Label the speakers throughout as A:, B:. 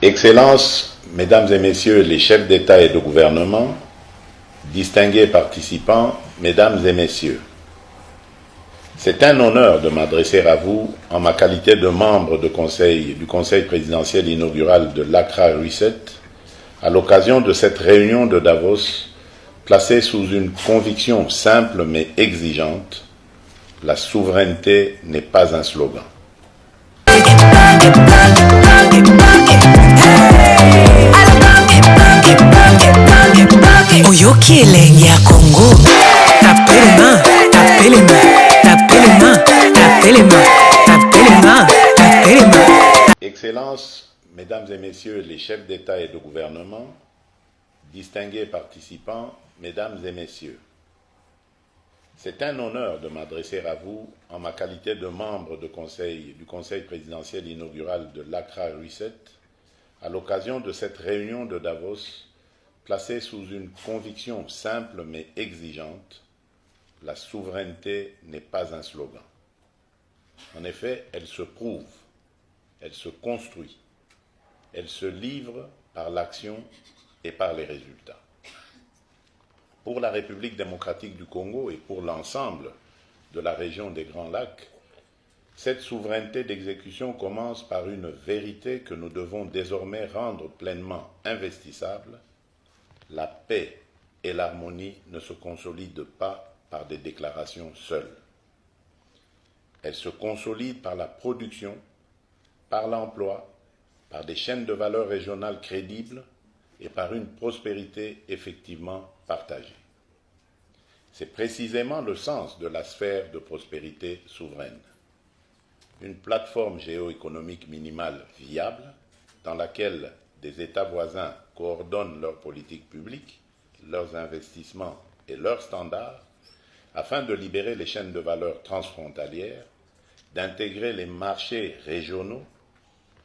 A: Excellences, Mesdames et Messieurs les chefs d'État et de gouvernement, distingués participants, Mesdames et Messieurs, c'est un honneur de m'adresser à vous en ma qualité de membre du Conseil présidentiel inaugural de l'Accra Reset à l'occasion de cette réunion de Davos placée sous une conviction simple mais exigeante: la souveraineté n'est pas un slogan. Excellences, Mesdames et Messieurs les chefs d'État et de gouvernement, distingués participants, Mesdames et Messieurs, c'est un honneur de m'adresser à vous en ma qualité de membre du Conseil présidentiel inaugural de l'Accra Reset à l'occasion de cette réunion de Davos placée sous une conviction simple mais exigeante: la souveraineté n'est pas un slogan. En effet, elle se prouve, elle se construit, elle se livre par l'action et par les résultats. Pour la République démocratique du Congo et pour l'ensemble de la région des Grands Lacs, cette souveraineté d'exécution commence par une vérité que nous devons désormais rendre pleinement investissable: la paix et l'harmonie ne se consolident pas par des déclarations seules. Elles se consolident par la production, par l'emploi, par des chaînes de valeur régionales crédibles et par une prospérité effectivement partagée. C'est précisément le sens de la sphère de prospérité souveraine. Une plateforme géoéconomique minimale viable dans laquelle des États voisins coordonnent leurs politiques publiques, leurs investissements et leurs standards afin de libérer les chaînes de valeur transfrontalières, d'intégrer les marchés régionaux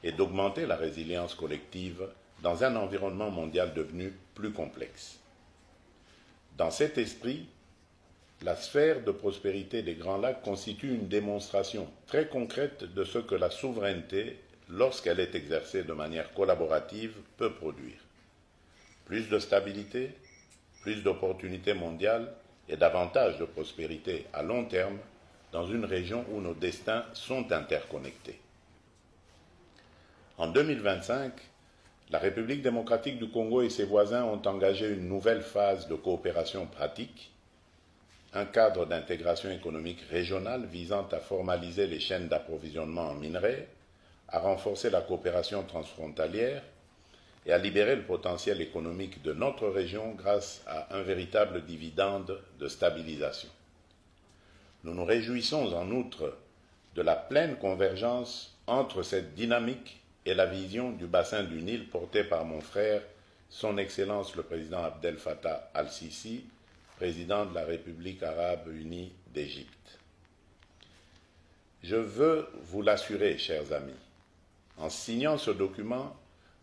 A: et d'augmenter la résilience collective dans un environnement mondial devenu plus complexe. Dans cet esprit, la sphère de prospérité des Grands Lacs constitue une démonstration très concrète de ce que la souveraineté, lorsqu'elle est exercée de manière collaborative, peut produire. Plus de stabilité, plus d'opportunités mondiales et davantage de prospérité à long terme dans une région où nos destins sont interconnectés. En 2025, la République démocratique du Congo et ses voisins ont engagé une nouvelle phase de coopération pratique, un cadre d'intégration économique régionale visant à formaliser les chaînes d'approvisionnement en minerais, à renforcer la coopération transfrontalière et à libérer le potentiel économique de notre région grâce à un véritable dividende de stabilisation. Nous nous réjouissons en outre de la pleine convergence entre cette dynamique et la vision du bassin du Nil portée par mon frère, son Excellence le président Abdel Fattah al-Sisi, président de la République arabe unie d'Égypte. Je veux vous l'assurer, chers amis, en signant ce document,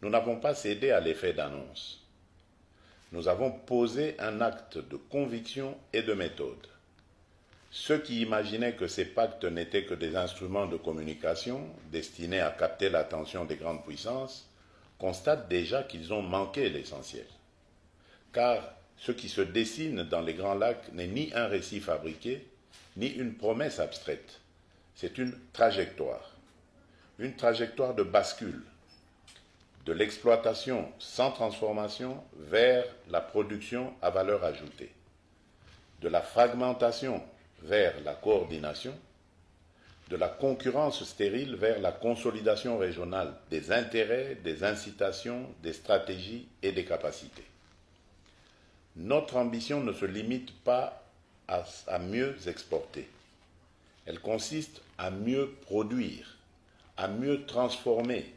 A: nous n'avons pas cédé à l'effet d'annonce. Nous avons posé un acte de conviction et de méthode. Ceux qui imaginaient que ces pactes n'étaient que des instruments de communication destinés à capter l'attention des grandes puissances constatent déjà qu'ils ont manqué l'essentiel. Car ce qui se dessine dans les Grands Lacs n'est ni un récit fabriqué, ni une promesse abstraite. C'est une trajectoire de bascule, de l'exploitation sans transformation vers la production à valeur ajoutée, de la fragmentation vers la coordination, de la concurrence stérile vers la consolidation régionale des intérêts, des incitations, des stratégies et des capacités. Notre ambition ne se limite pas à mieux exporter. Elle consiste à mieux produire, à mieux transformer,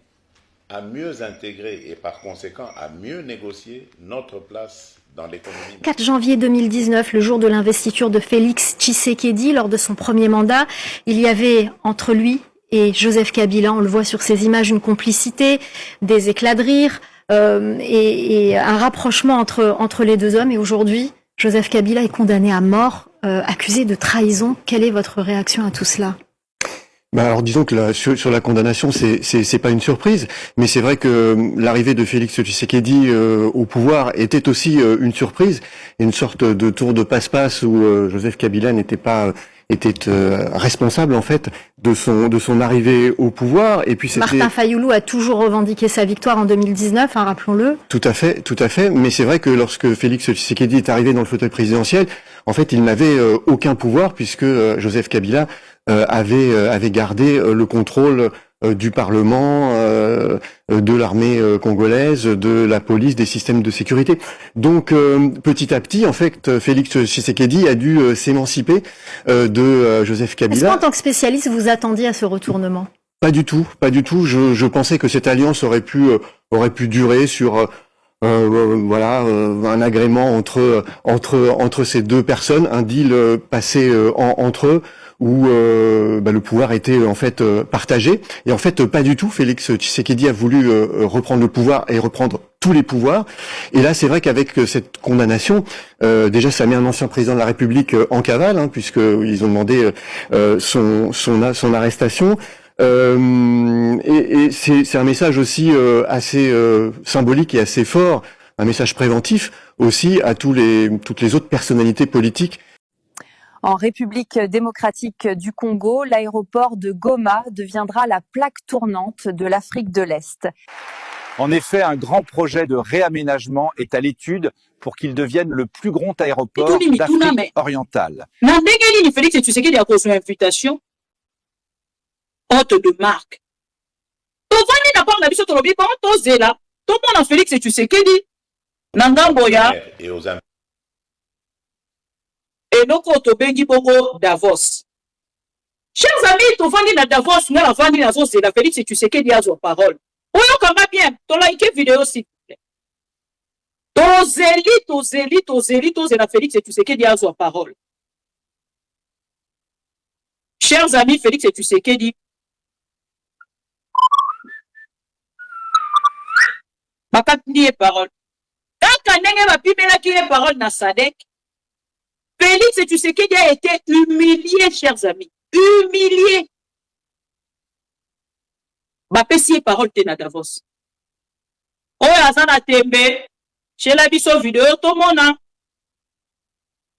A: à mieux intégrer et par conséquent à mieux négocier notre place dans l'économie.
B: 4 janvier 2019, le jour de l'investiture de Félix Tshisekedi lors de son premier mandat, il y avait entre lui et Joseph Kabila, on le voit sur ces images, une complicité, des éclats de rire et un rapprochement entre les deux hommes. Et aujourd'hui, Joseph Kabila est condamné à mort, accusé de trahison. Quelle est votre réaction à tout cela ?
C: Bah alors disons que sur la condamnation, c'est pas une surprise, mais c'est vrai que l'arrivée de Félix Tshisekedi au pouvoir était aussi une surprise, une sorte de tour de passe-passe où Joseph Kabila n'était pas était responsable en fait de son arrivée au pouvoir. Et puis
B: Martin Fayoulou a toujours revendiqué sa victoire en 2019, hein, rappelons-le.
C: Tout à fait. Mais c'est vrai que lorsque Félix Tshisekedi est arrivé dans le fauteuil présidentiel, en fait, il n'avait aucun pouvoir puisque Joseph Kabila avait gardé le contrôle du Parlement, de l'armée congolaise, de la police, des systèmes de sécurité. Donc, petit à petit, en fait, Félix Tshisekedi a dû s'émanciper de Joseph Kabila.
B: Est-ce qu'en tant que spécialiste, vous attendiez à ce retournement ?
C: Pas du tout. Je pensais que cette alliance aurait pu durer sur un agrément entre ces deux personnes, un deal passé entre eux où le pouvoir était en fait partagé. Et en fait, pas du tout. Félix Tshisekedi a voulu reprendre le pouvoir et reprendre tous les pouvoirs. Et là, c'est vrai qu'avec cette condamnation, déjà, ça met un ancien président de la République en cavale, hein, puisqu'ils ont demandé son arrestation. Et c'est un message aussi assez symbolique et assez fort, un message préventif aussi à toutes les autres personnalités politiques.
D: En République démocratique du Congo, l'aéroport de Goma deviendra la plaque tournante de l'Afrique de l'Est.
E: En effet, un grand projet de réaménagement est à l'étude pour qu'il devienne le plus grand aéroport d'Afrique orientale.
F: Hôte de marque. Tovani d'abord na biso tolobi ba tozela. Tout le monde en Félix et Tshisekedi. Nangamboya.
A: Et aux amis.
F: Et noko tobengi bongo Davos. Chers amis, tovani na Davos na la vandi na zozela Félix et Tshisekedi a son parole. Oyo kama bien, to like vidéo s'il vous plaît. Tozela Félix et Tshisekedi a son parole. Chers amis, Félix et Tshisekedi bakatindi ye parole. Kaka ndenge bapibelaki ye parole na Sadek, Félix Tshisekedi a été humilié, chers amis. Humilié. Bapesi ye parole te na Davos. Oyo aza na tembe, chez la biso vidéo tomona.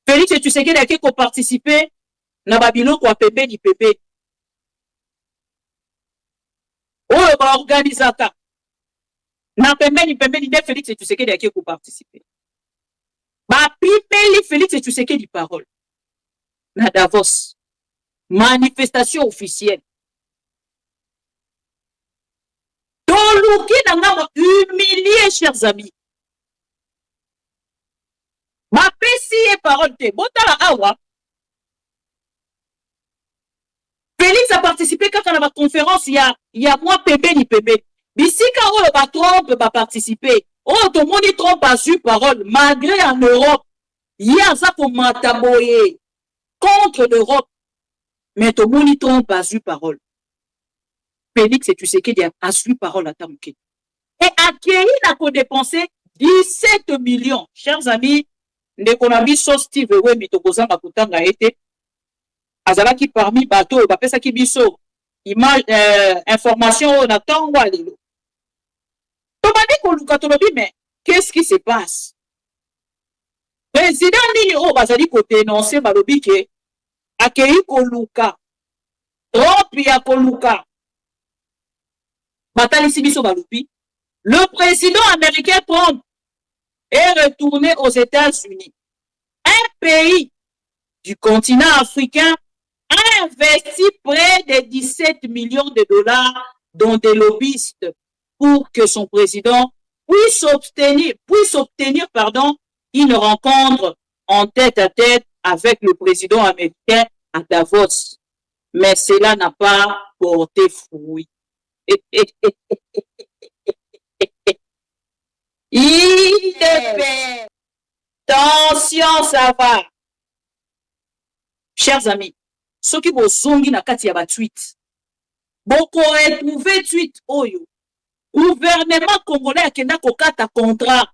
F: Félix Tshisekedi a ko participer na babiloko ya pembeni pepe. Oyo ba organisaka. Na pembeni de Félix Tshisekedi a ko participer. Ba pipeli Félix Tshisekedi parole. Na Davos. Manifestation officielle. Toluki nanga humilié, chers amis. Ba pesi e parole te. Botala awa. Félix a participé quand à la conférence il y a moi pembeni. Bisika oyo ba Trump ba participer. Oh tout le monde Trump a su parole malgré en Europe. Il y a ça pour mataboyer contre l'Europe. Mais tout le monde Trump a su parole. Félix et Tshisekedi a su parole à Tamouké. Et accueilli n'a qu'à dépenser 17 millions. Chers amis, Ndekonabi Steve Wembi Tokozan Bakutanga été azalaki parmi bateau bapesaki biso image information na tango alelo. Tobandi koluka tolobi mais qu'est-ce qui se passe? Président nini o bazali ko dénoncer balobi ke akei koluka trop ya koluka batalisi biso balobi le président américain Trump est retourné aux États-Unis, un pays du continent africain a investi près de 17 millions de dollars dans des lobbyistes pour que son président puisse obtenir une rencontre en tête-à-tête avec le président américain à Davos. Mais cela n'a pas porté fruit. Attention, ça va. Chers amis, ceux qui vont zongi na kati ya ba tweet, boko retrouver tweet oyo. Gouvernement congolais akenda kokata contrat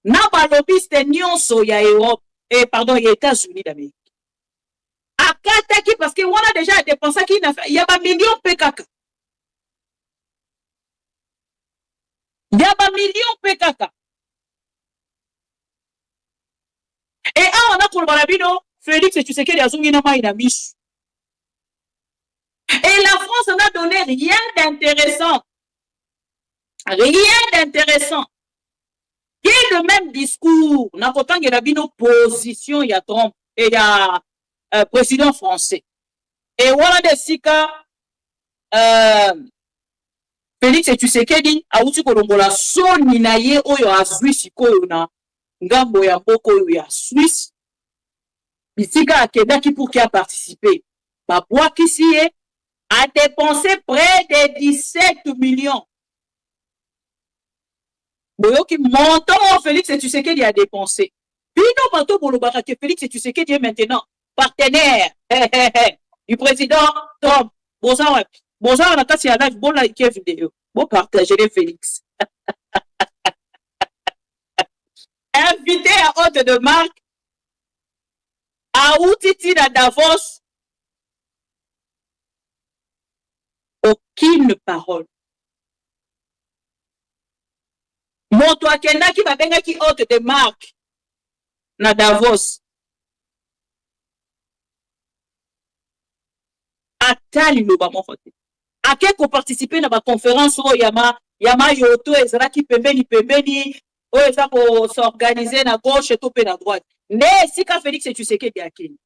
F: na ba lobbyiste nyonso ya Europe, ya États-Unis d'Amérique. akataki parce que wana déjà dépensé qui il y a ba million PKK. Il y a ba million PKK. Et on a pour Balabino, Félix et tu sais qu'il y a Zungina Maïnamis. Et la France n'a donné rien d'intéressant. Rien d'intéressant. Qui est le même discours, n'a pas tant qu'il y a une opposition, il y a Trump et il y a président français. Et voilà des sika, Félix et tu sais qu'il dit, a outi kolongola son minaye oyo a Suisse koyo na ngambo ya mboko oyo ya Suisse. Bisika akenda qui pour qui a participé. Babwa Kissié a dépensé près de 17 millions. Boyoki montant Félix et tu sais qu'il a dépensé. Puis non, bateau pour le barrage Félix et tu sais qu'il est maintenant partenaire du président Trump. Bonjour, bonjour, on a cassé la live, bon like vidéo, bon partager les Félix. Invité à hôte de marque à Outiti à Davos. Aucune parole. Moto akenda qui va benga qui hôte de marque na Davos. Atali no ba mofote. Ake ko participer na ba conférence o yama yoto ezala ki pembeni o eza ko s'organiser na gauche to pe na droite. Ne sika Félix et tu sais que de akini.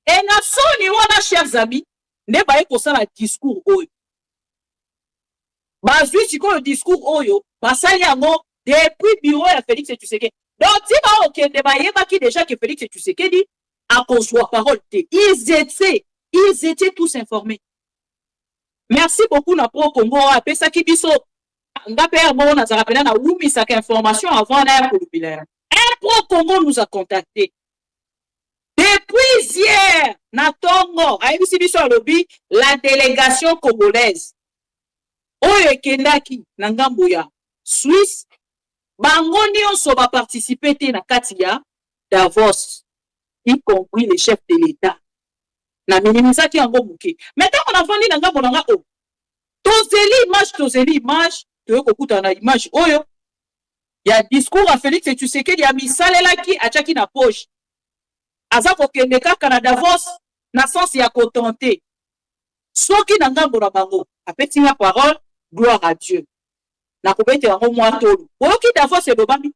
F: Et na soni wana chers amis, ne ba ko sala discours oyo. Ba zui siko le discours oyo, ba sali yango depuis bureau ya Félix et tu sais que. Donc si ba okende ba yeba ki déjà que Félix et tu sais que dit à conçoit parole te. Ils étaient tous informés. Merci beaucoup na pro Congo apé ça qui biso ngapé mo na zarapena na wumi sa information avant na pour bilan. Un pro Congo nous a contacté. Depuis hier na Tongo, aïbisi biso lobby la délégation congolaise. Oyo kendaki na ngambo ya Suisse bango nyonso ba participer te na kati ya Davos, y compris les chefs de l'État. Na minimisa ki yango muke. Maintenant on a vendu na ngambo na o. Tozeli image, to kokuta na image oyo. Ya discours à Félix et tu sais que ya misalela ki achaki na poche. Aza ko kende kaka na Davos na sens ya contenté. Soki na ngambo na bango, apeti la parole, gloire à Dieu. Na kobete yango mwa tolu. Boyoki Davos e bobami.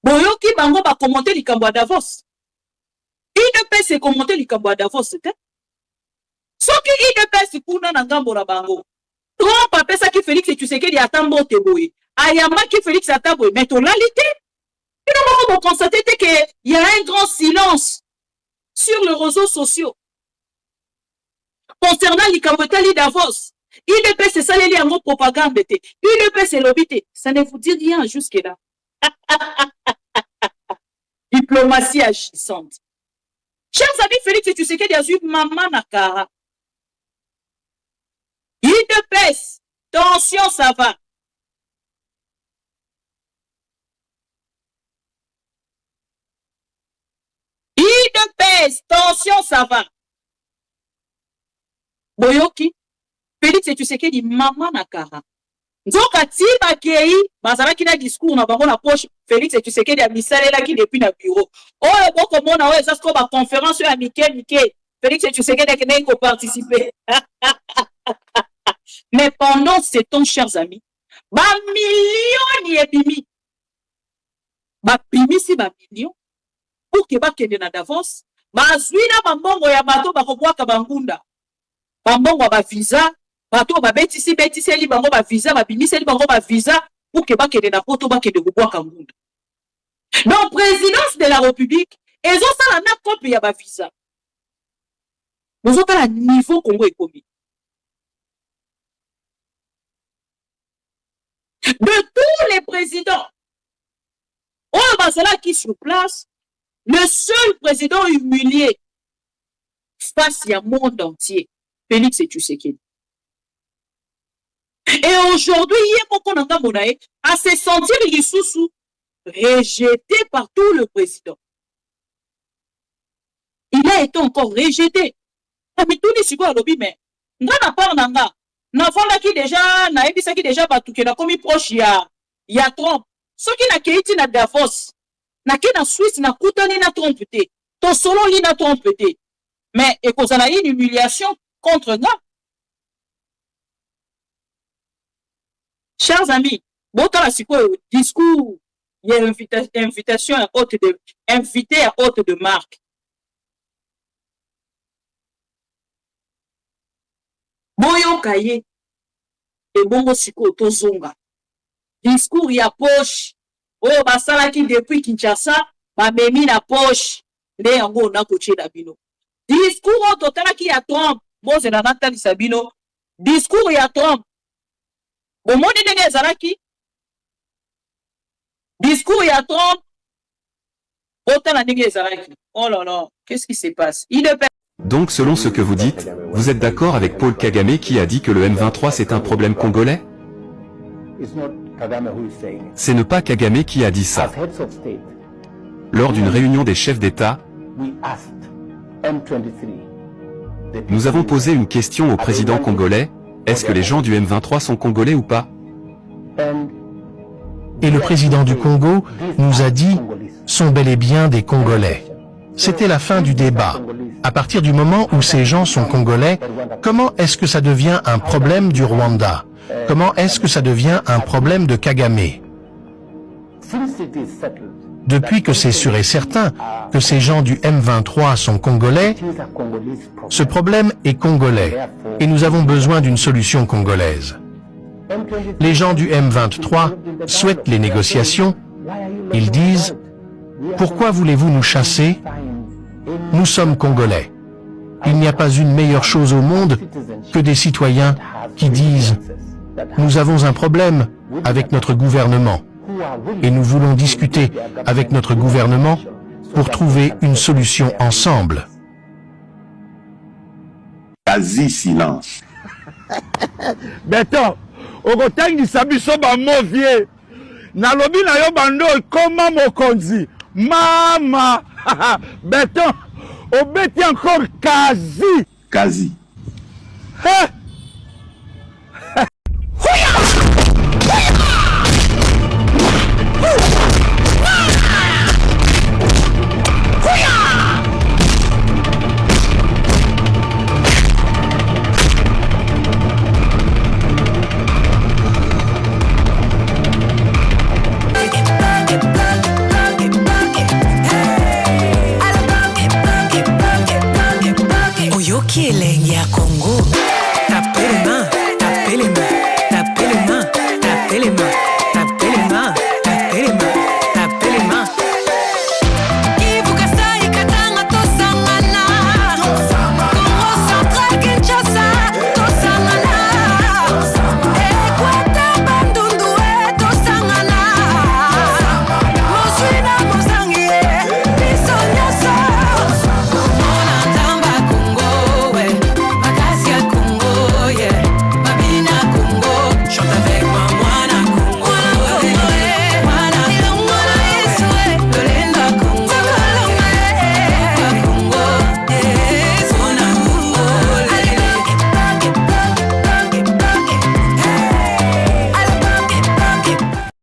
F: Boyoki bango ba commenter likambo ya Davos. IDPS commenter likambo ya Davos c'était. Soki IDPS kuna na ngambo na bango. Trump apesa ki Félix et tu sais que di atambo te boye. Ayama ki Félix atambo mais tonalité. Et nous avons constaté qu'il y a un grand silence sur les réseaux sociaux. Concernant likambo tali Davos. IDPS c'est ça les en propagande. IDPS c'est l'obité. Ça ne vous dit rien jusque-là. Diplomatie agissante. Chers amis, Félix, tu sais qu'il y a eu maman Nakara. IDPS, tension, ça va. IDPS, tension, ça va. Boyoki, Félix, tu sais qu'il dit maman Nakara. Nzoka tiba kei, bazala ki na discours na bango na poche, Félix et tu sais qu'il y a misale là qui depuis na bureau. Oh, bon comment na ça se ba conférence à Mikel. Félix et tu sais qu'il y a qui n'a participer. Mais pendant ce temps, chers amis, ba millions et bimi. Ba bimi si ba millions pour que ba kende na Davos, ba zuina ba mbongo ya bato ba kobwaka bangunda. Ba mbongo ba visa bato ba betisi li bango ba visa ba bimisi li bango ba visa pour que ba kende na poto ba kende kubwa kangunda. Donc présidence de la République ezo sala na copie ya ba visa. Nous autres à niveau Congo économique. De tous les présidents, on va cela qui sur place, le seul président humilié face au monde entier, Félix Tshisekedi. Et aujourd'hui, il y a à se sentir rejeté par tout le président. il a été encore rejeté. Mais tout les sikoyo alobi mais nga na part nanga na fala ki déjà na ebisa ki déjà batuke na komi proche ya Trump. Soki na keiti na Davos na ke na Suisse na kutani na Trump te. To solo li na Trump te. Mais ekozala une humiliation contre nga. Chers amis, botala sikoyo discours il y a invitation à hôte de invité à hôte de marque. Boyo kaye et bongo siko tozonga. Discours ya poche. Oh basala ki depuis Kinshasa, ba memi na poche. Nde yango na koche da bino. Discours totala ki ya Trump, Mose na Nathalie Sabino. Discours ya Trump. Bomoni ndenge ezalaki. Discours ya Trump. Otala ndenge ezalaki. Oh là là, qu'est-ce qui se passe?
G: Donc selon ce que vous dites, vous êtes d'accord avec Paul Kagame qui a dit que le M23 c'est un problème congolais? C'est ne pas Kagame qui a dit ça. Lors d'une réunion des chefs d'État, nous avons posé une question au président congolais, est-ce que les gens du M23 sont congolais ou pas?
H: Et le président du Congo nous a dit, sont bel et bien des Congolais. C'était la fin du débat. À partir du moment où ces gens sont congolais, comment est-ce que ça devient un problème du Rwanda? Comment est-ce que ça devient un problème de Kagame? Depuis que c'est sûr et certain que ces gens du M23 sont congolais, ce problème est congolais et nous avons besoin d'une solution congolaise. Les gens du M23 souhaitent les négociations. Ils disent « Pourquoi voulez-vous nous chasser ? Nous sommes Congolais. Il n'y a pas une meilleure chose au monde que des citoyens qui disent « Nous avons un problème avec notre gouvernement et nous voulons discuter avec notre gouvernement pour trouver une solution ensemble. »
A: Quasi silence.
I: Beto, okotangisa biso ba movie. Nalobi na yo bando koma mokonzi. Mama. Beto, obeti encore quasi.
A: Quasi.
I: Hein?